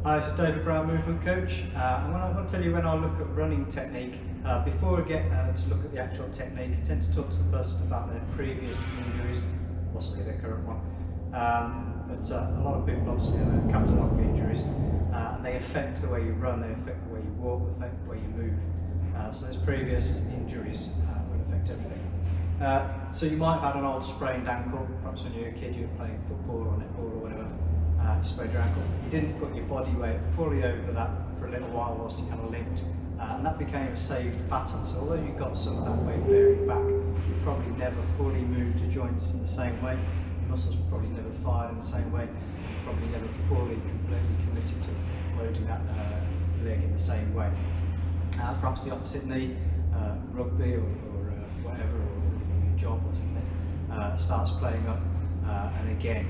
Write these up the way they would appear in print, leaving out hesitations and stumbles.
Hi, this is David Brown, movement coach. And I want to tell you when I look at running technique, before I get to look at the actual technique, I tend to talk to the person about their previous injuries, possibly their current one. But a lot of people obviously have a catalogue of injuries, and they affect the way you run, they affect the way you walk, they affect the way you move. So those previous injuries will affect everything. So you might have had an old sprained ankle, perhaps when you were a kid you were playing football or netball or whatever. You sprained your ankle. You didn't put your body weight fully over that for a little while whilst you kind of limped, and that became a saved pattern. So although you got some of that weight bearing back, you probably never fully moved your joints in the same way. Your muscles probably never fired in the same way. You probably never fully, completely committed to loading that leg in the same way. Perhaps the opposite knee, rugby or whatever, or your job or something, starts playing up, and again,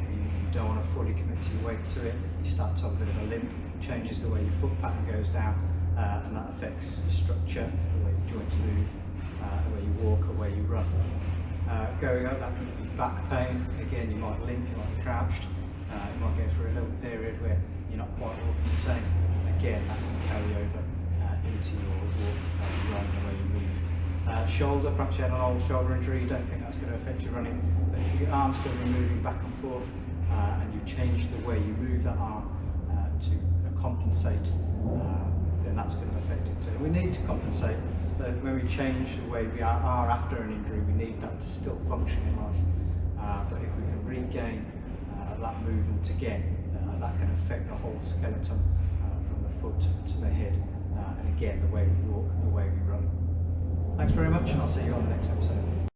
you don't want to fully commit to your weight to it. You start to have a bit of a limp, changes the way your foot pattern goes down, and that affects your structure, the way the joints move, the way you walk, the way you run. Going up, that can be back pain. Again, you might limp, you might be crouched, you might go through a little period where you're not quite walking the same. Again, that can carry over into your walk, run, the way you move. Shoulder, perhaps you had an old shoulder injury, you don't think that's going to affect your running, but if your arm's going to be moving back and forth, and you've changed the way you move that arm to compensate, then that's going to affect it too. We need to compensate, but when we change the way we are after an injury, we need that to still function in life. But if we can regain that movement again, that can affect the whole skeleton from the foot to the head, and again the way we walk, the way we run. Thanks very much, and I'll see you on the next episode.